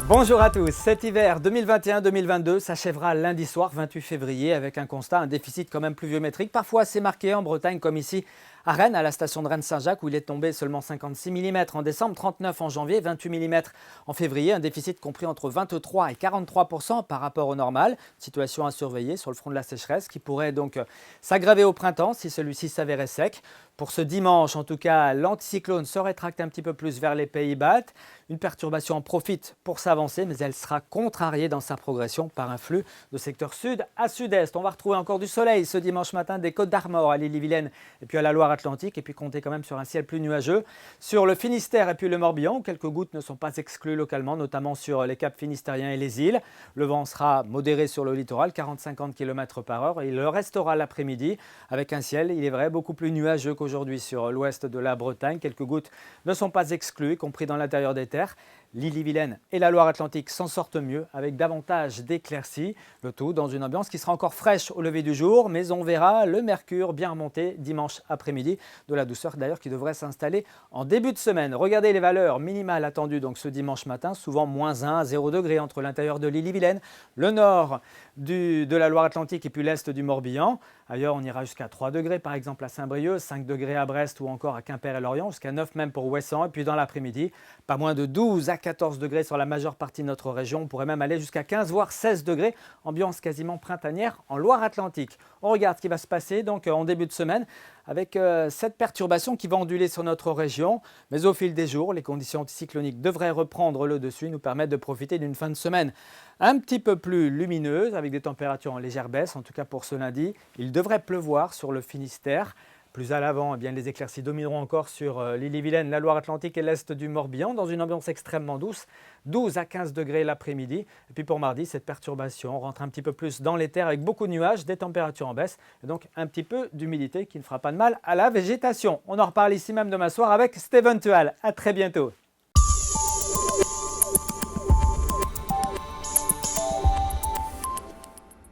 Bonjour à tous, cet hiver 2021-2022 s'achèvera lundi soir 28 février avec un constat, un déficit quand même pluviométrique, parfois assez marqué en Bretagne comme ici à Rennes, à la station de Rennes-Saint-Jacques où il est tombé seulement 56 mm en décembre, 39 en janvier, 28 mm en février, un déficit compris entre 23 et 43% par rapport au normal, situation à surveiller sur le front de la sécheresse qui pourrait donc s'aggraver au printemps si celui-ci s'avérait sec. Pour ce dimanche, en tout cas, l'anticyclone se rétracte un petit peu plus vers les pays baltes. Une perturbation en profite pour s'avancer, mais elle sera contrariée dans sa progression par un flux de secteur sud à sud-est. On va retrouver encore du soleil ce dimanche matin des Côtes d'Armor à l'Ille-et-Vilaine et puis à la Loire-Atlantique, et puis compter quand même sur un ciel plus nuageux. Sur le Finistère et puis le Morbihan, quelques gouttes ne sont pas exclues localement, notamment sur les caps finistériens et les îles. Le vent sera modéré sur le littoral, 40-50 km/h, et il le restera l'après-midi avec un ciel, il est vrai, beaucoup plus nuageux qu'aujourd'hui sur l'ouest de la Bretagne. Quelques gouttes ne sont pas exclues, y compris dans l'intérieur des terres. L'Ille-et-Vilaine et la Loire-Atlantique s'en sortent mieux avec davantage d'éclaircies. Le tout dans une ambiance qui sera encore fraîche au lever du jour, mais on verra le mercure bien remonter dimanche après-midi. De la douceur d'ailleurs qui devrait s'installer en début de semaine. Regardez les valeurs minimales attendues donc ce dimanche matin, souvent moins 1 à 0 degré entre l'intérieur de l'Ille-et-Vilaine, le nord de la Loire-Atlantique et puis l'est du Morbihan. Ailleurs, on ira jusqu'à 3 degrés par exemple à Saint-Brieuc, 5 degrés à Brest ou encore à Quimper et Lorient, jusqu'à 9 même pour Ouessant. Et puis dans l'après-midi, pas moins de 12 à 14 degrés sur la majeure partie de notre région. On pourrait même aller jusqu'à 15 voire 16 degrés, ambiance quasiment printanière en Loire-Atlantique. On regarde ce qui va se passer donc en début de semaine avec cette perturbation qui va onduler sur notre région. Mais au fil des jours, les conditions anticycloniques devraient reprendre le dessus et nous permettre de profiter d'une fin de semaine un petit peu plus lumineuse avec des températures en légère baisse, en tout cas pour ce lundi. Il devrait pleuvoir sur le Finistère. Plus à l'avant, eh bien, les éclaircies domineront encore sur l'Ille-et-Vilaine, la Loire-Atlantique et l'est du Morbihan dans une ambiance extrêmement douce, 12 à 15 degrés l'après-midi. Et puis pour mardi, cette perturbation rentre un petit peu plus dans les terres avec beaucoup de nuages, des températures en baisse et donc un petit peu d'humidité qui ne fera pas de mal à la végétation. On en reparle ici même demain soir avec Steven Tual. À très bientôt.